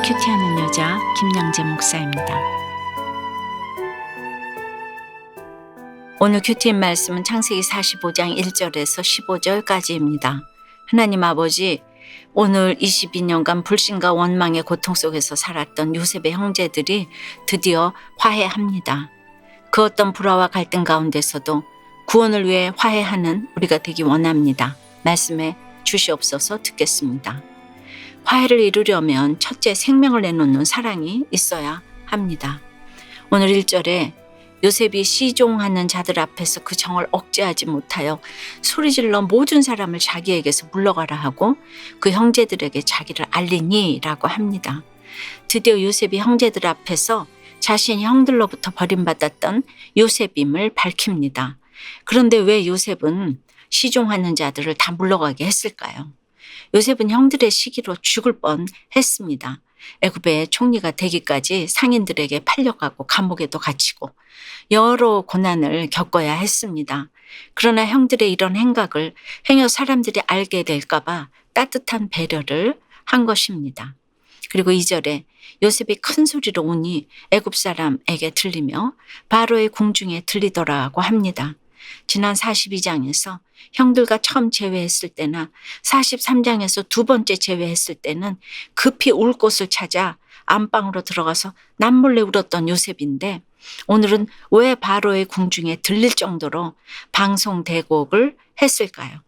큐티하는 여자 김양재 목사입니다. 오늘 큐티인 말씀은 창세기 45장 1절에서 15절까지입니다. 하나님 아버지, 오늘 22년간 불신과 원망의 고통 속에서 살았던 요셉의 형제들이 드디어 화해합니다. 그 어떤 불화와 갈등 가운데서도 구원을 위해 화해하는 우리가 되기 원합니다. 말씀에 주시옵소서. 듣겠습니다. 화해를 이루려면 첫째, 생명을 내놓는 사랑이 있어야 합니다. 오늘 1절에 요셉이 시종하는 자들 앞에서 그 정을 억제하지 못하여 소리질러 모든 사람을 자기에게서 물러가라 하고 그 형제들에게 자기를 알리니 라고 합니다. 드디어 요셉이 형제들 앞에서 자신이 형들로부터 버림받았던 요셉임을 밝힙니다. 그런데 왜 요셉은 시종하는 자들을 다 물러가게 했을까요? 요셉은 형들의 시기로 죽을 뻔했습니다. 애굽의 총리가 되기까지 상인들에게 팔려가고 감옥에도 갇히고 여러 고난을 겪어야 했습니다. 그러나 형들의 이런 행각을 행여 사람들이 알게 될까 봐 따뜻한 배려를 한 것입니다. 그리고 2절에 요셉이 큰 소리로 우니 애굽 사람에게 들리며 바로의 궁중에 들리더라고 합니다. 지난 42장에서 형들과 처음 재회했을 때나 43장에서 두 번째 재회했을 때는 급히 울 곳을 찾아 안방으로 들어가서 남몰래 울었던 요셉인데, 오늘은 왜 바로의 궁중에 들릴 정도로 방송 대곡을 했을까요?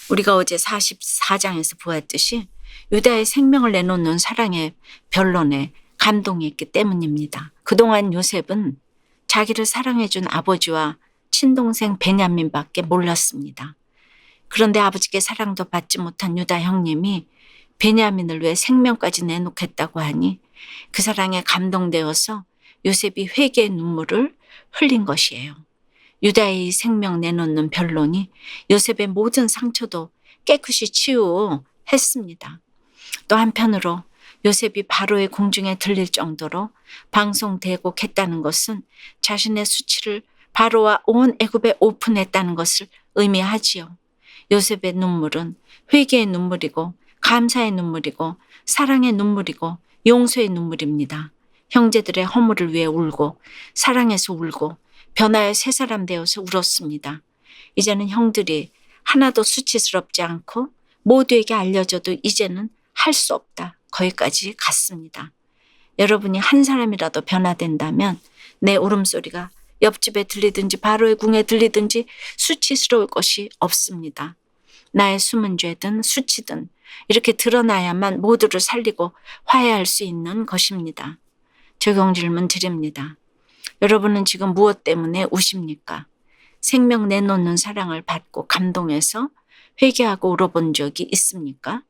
우리가 어제 44장에서 보았듯이 유다의 생명을 내놓는 사랑의 변론에 감동했기 때문입니다. 그동안 요셉은 자기를 사랑해준 아버지와 친동생 베냐민밖에 몰랐습니다. 그런데 아버지께 사랑도 받지 못한 유다 형님이 베냐민을 위해 생명까지 내놓겠다고 하니 그 사랑에 감동되어서 요셉이 회개의 눈물을 흘린 것이에요. 유다의 생명 내놓는 변론이 요셉의 모든 상처도 깨끗이 치유했습니다. 또 한편으로 요셉이 바로의 궁중에 들릴 정도로 방송대곡했다는 것은 자신의 수치를 바로와 온 애굽에 오픈했다는 것을 의미하지요. 요셉의 눈물은 회개의 눈물이고 감사의 눈물이고 사랑의 눈물이고 용서의 눈물입니다. 형제들의 허물을 위해 울고 사랑해서 울고 변화의 새 사람 되어서 울었습니다. 이제는 형들이 하나도 수치스럽지 않고 모두에게 알려져도 이제는 할 수 없다. 거기까지 갔습니다. 여러분이 한 사람이라도 변화된다면 내 울음소리가 옆집에 들리든지 바로의 궁에 들리든지 수치스러울 것이 없습니다. 나의 숨은 죄든 수치든 이렇게 드러나야만 모두를 살리고 화해할 수 있는 것입니다. 적용 질문 드립니다. 여러분은 지금 무엇 때문에 우십니까? 생명 내놓는 사랑을 받고 감동해서 회개하고 울어본 적이 있습니까?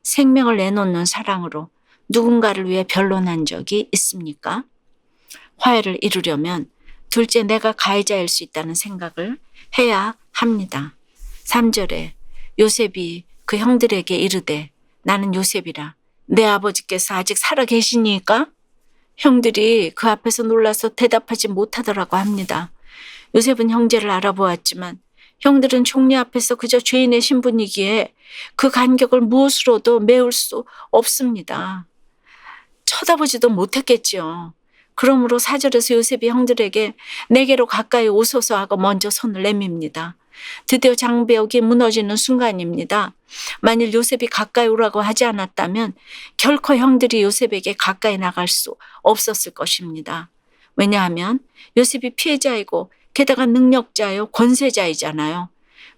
생명을 내놓는 사랑으로 누군가를 위해 변론한 적이 있습니까? 화해를 이루려면 둘째, 내가 가해자일 수 있다는 생각을 해야 합니다. 3절에 요셉이 그 형들에게 이르되 나는 요셉이라 내 아버지께서 아직 살아 계시니까? 형들이 그 앞에서 놀라서 대답하지 못하더라고 합니다. 요셉은 형제를 알아보았지만 형들은 총리 앞에서 그저 죄인의 신분이기에 그 간격을 무엇으로도 메울 수 없습니다. 쳐다보지도 못했겠지요. 그러므로 4절에서 요셉이 형들에게 내게로 가까이 오소서 하고 먼저 손을 내밉니다. 드디어 장벽이 무너지는 순간입니다. 만일 요셉이 가까이 오라고 하지 않았다면 결코 형들이 요셉에게 가까이 나갈 수 없었을 것입니다. 왜냐하면 요셉이 피해자이고 게다가 능력자요 권세자이잖아요.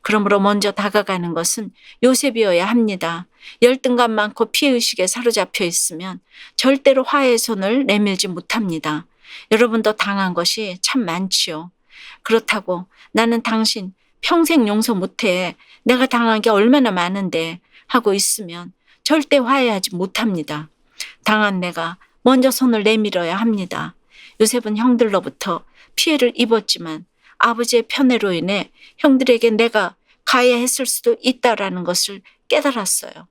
그러므로 먼저 다가가는 것은 요셉이어야 합니다. 열등감 많고 피해의식에 사로잡혀 있으면 절대로 화해의 손을 내밀지 못합니다. 여러분도 당한 것이 참 많지요. 그렇다고 나는 당신 평생 용서 못해. 내가 당한 게 얼마나 많은데 하고 있으면 절대 화해하지 못합니다. 당한 내가 먼저 손을 내밀어야 합니다. 요셉은 형들로부터 피해를 입었지만 아버지의 편애로 인해 형들에게 내가 가해했을 수도 있다라는 것을 깨달았어요.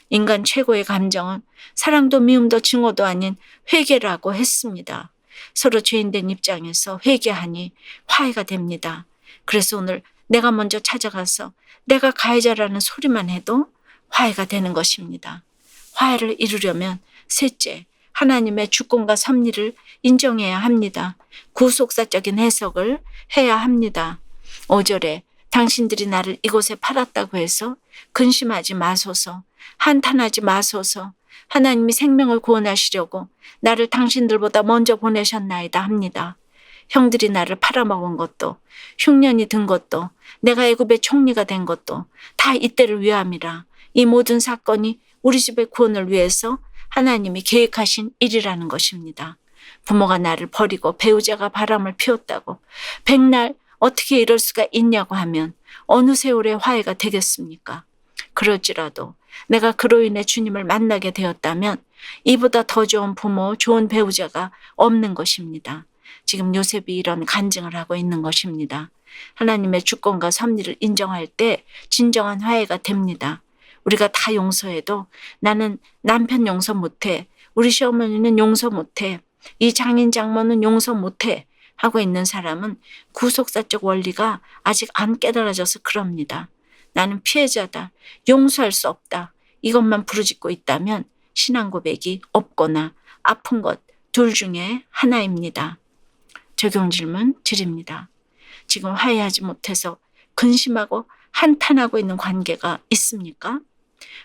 인간 최고의 감정은 사랑도 미움도 증오도 아닌 회개라고 했습니다. 서로 죄인된 입장에서 회개하니 화해가 됩니다. 그래서 오늘 내가 먼저 찾아가서 내가 가해자라는 소리만 해도 화해가 되는 것입니다. 화해를 이루려면 셋째, 하나님의 주권과 섭리를 인정해야 합니다. 구속사적인 해석을 해야 합니다. 5절에 당신들이 나를 이곳에 팔았다고 해서 근심하지 마소서, 한탄하지 마소서. 하나님이 생명을 구원하시려고 나를 당신들보다 먼저 보내셨나이다 합니다. 형들이 나를 팔아먹은 것도, 흉년이 든 것도, 내가 애굽의 총리가 된 것도 다 이때를 위함이라. 이 모든 사건이 우리 집의 구원을 위해서 하나님이 계획하신 일이라는 것입니다. 부모가 나를 버리고 배우자가 바람을 피웠다고 백날 어떻게 이럴 수가 있냐고 하면 어느 세월의 화해가 되겠습니까? 그럴지라도 내가 그로 인해 주님을 만나게 되었다면 이보다 더 좋은 부모, 좋은 배우자가 없는 것입니다. 지금 요셉이 이런 간증을 하고 있는 것입니다. 하나님의 주권과 섭리를 인정할 때 진정한 화해가 됩니다. 우리가 다 용서해도 나는 남편 용서 못해, 우리 시어머니는 용서 못해, 이 장인 장모는 용서 못해 하고 있는 사람은 구속사적 원리가 아직 안 깨달아져서 그럽니다. 나는 피해자다, 용서할 수 없다, 이것만 부르짖고 있다면 신앙 고백이 없거나 아픈 것 둘 중에 하나입니다. 적용 질문 드립니다. 지금 화해하지 못해서 근심하고 한탄하고 있는 관계가 있습니까?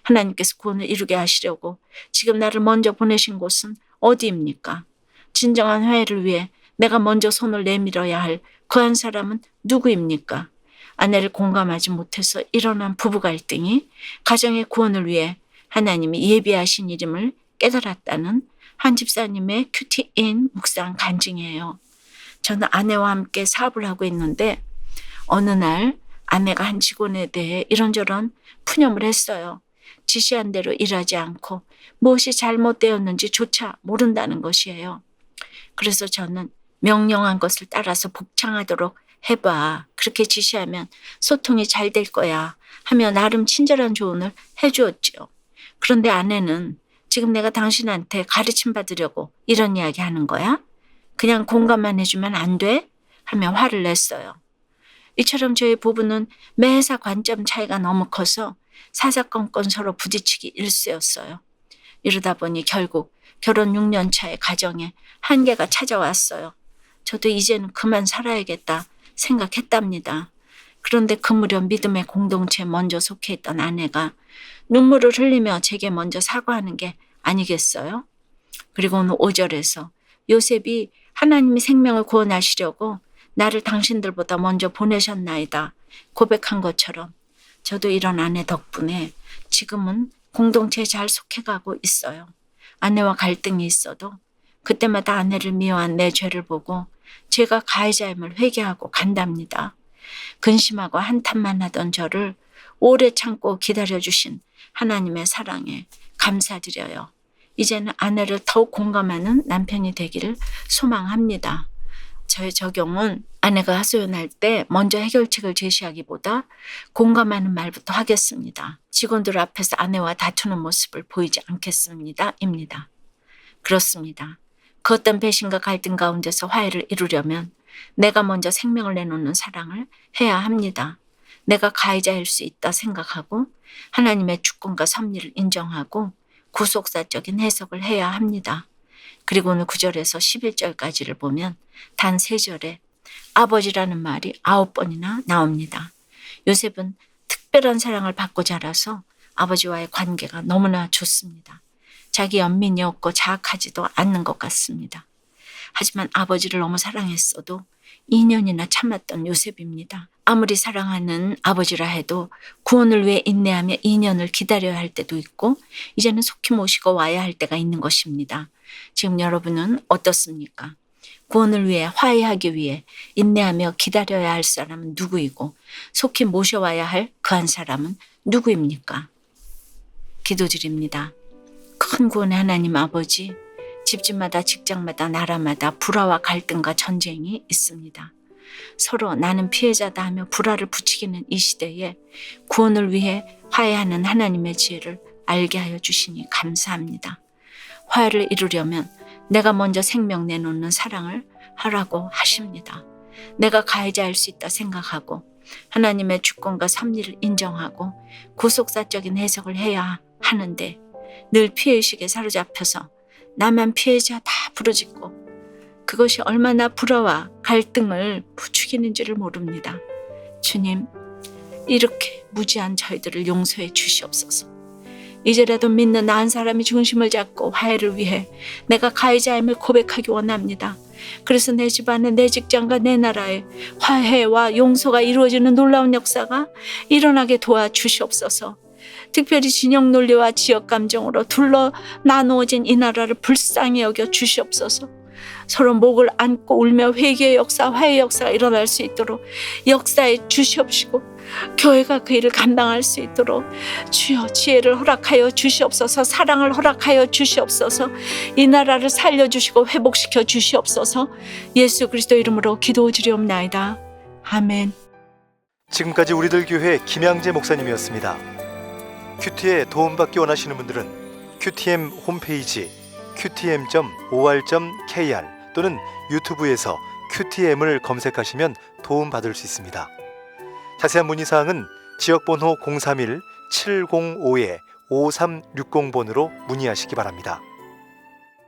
하나님께서 구원을 이루게 하시려고 지금 나를 먼저 보내신 곳은 어디입니까? 진정한 화해를 위해 내가 먼저 손을 내밀어야 할 그 한 사람은 누구입니까? 아내를 공감하지 못해서 일어난 부부 갈등이 가정의 구원을 위해 하나님이 예비하신 이름을 깨달았다는 한 집사님의 큐티인 묵상 간증이에요. 저는 아내와 함께 사업을 하고 있는데 어느 날 아내가 한 직원에 대해 이런저런 푸념을 했어요. 지시한 대로 일하지 않고 무엇이 잘못되었는지조차 모른다는 것이에요. 그래서 저는 명령한 것을 따라서 복창하도록 해봐. 그렇게 지시하면 소통이 잘 될 거야 하며 나름 친절한 조언을 해주었죠. 그런데 아내는 지금 내가 당신한테 가르침 받으려고 이런 이야기 하는 거야? 그냥 공감만 해주면 안 돼? 하며 화를 냈어요. 이처럼 저희 부부는 매사 관점 차이가 너무 커서 사사건건 서로 부딪히기 일쑤였어요. 이러다 보니 결국 결혼 6년 차의 가정에 한계가 찾아왔어요. 저도 이제는 그만 살아야겠다 생각했답니다. 그런데 그 무렵 믿음의 공동체에 먼저 속해 있던 아내가 눈물을 흘리며 제게 먼저 사과하는 게 아니겠어요? 그리고 오늘 5절에서 요셉이 하나님이 생명을 구원하시려고 나를 당신들보다 먼저 보내셨나이다 고백한 것처럼 저도 이런 아내 덕분에 지금은 공동체에 잘 속해가고 있어요. 아내와 갈등이 있어도 그때마다 아내를 미워한 내 죄를 보고 제가 가해자임을 회개하고 간답니다. 근심하고 한탄만 하던 저를 오래 참고 기다려주신 하나님의 사랑에 감사드려요. 이제는 아내를 더욱 공감하는 남편이 되기를 소망합니다. 저의 적용은 아내가 하소연할 때 먼저 해결책을 제시하기보다 공감하는 말부터 하겠습니다. 직원들 앞에서 아내와 다투는 모습을 보이지 않겠습니다. 입니다. 그렇습니다. 그 어떤 배신과 갈등 가운데서 화해를 이루려면 내가 먼저 생명을 내놓는 사랑을 해야 합니다. 내가 가해자일 수 있다 생각하고 하나님의 주권과 섭리를 인정하고 구속사적인 해석을 해야 합니다. 그리고 오늘 9절에서 11절까지를 보면 단 3절에 아버지라는 말이 9번이나 나옵니다. 요셉은 특별한 사랑을 받고 자라서 아버지와의 관계가 너무나 좋습니다. 자기 연민이 없고 자학하지도 않는 것 같습니다. 하지만 아버지를 너무 사랑했어도 2년이나 참았던 요셉입니다. 아무리 사랑하는 아버지라 해도 구원을 위해 인내하며 2년을 기다려야 할 때도 있고 이제는 속히 모시고 와야 할 때가 있는 것입니다. 지금 여러분은 어떻습니까? 구원을 위해 화해하기 위해 인내하며 기다려야 할 사람은 누구이고 속히 모셔와야 할 그 한 사람은 누구입니까? 기도드립니다. 큰 구원의 하나님 아버지, 집집마다 직장마다 나라마다 불화와 갈등과 전쟁이 있습니다. 서로 나는 피해자다 하며 불화를 부추기는 이 시대에 구원을 위해 화해하는 하나님의 지혜를 알게 하여 주시니 감사합니다. 화해를 이루려면 내가 먼저 생명 내놓는 사랑을 하라고 하십니다. 내가 가해자일 수 있다 생각하고 하나님의 주권과 섭리를 인정하고 구속사적인 해석을 해야 하는데 늘 피해의식에 사로잡혀서 나만 피해자 다 부르짖고 그것이 얼마나 불화와 갈등을 부추기는지를 모릅니다. 주님, 이렇게 무지한 저희들을 용서해 주시옵소서. 이제라도 믿는 나 한 사람이 중심을 잡고 화해를 위해 내가 가해자임을 고백하기 원합니다. 그래서 내 집안에, 내 직장과 내 나라에 화해와 용서가 이루어지는 놀라운 역사가 일어나게 도와주시옵소서. 특별히 진영 논리와 지역 감정으로 둘러 나누어진 이 나라를 불쌍히 여겨 주시옵소서. 서로 목을 안고 울며 회개의 역사, 화해의 역사가 일어날 수 있도록 역사에 주시옵시고 교회가 그 일을 감당할 수 있도록 주여 지혜를 허락하여 주시옵소서. 사랑을 허락하여 주시옵소서. 이 나라를 살려주시고 회복시켜 주시옵소서. 예수 그리스도 이름으로 기도드리옵나이다. 아멘. 지금까지 우리들 교회 김양재 목사님이었습니다. 큐티에 도움받기 원하시는 분들은 QTM 홈페이지 qtm.or.kr 또는 유튜브에서 QTM을 검색하시면 도움받을 수 있습니다. 자세한 문의사항은 지역번호 031-705-5360번으로 문의하시기 바랍니다.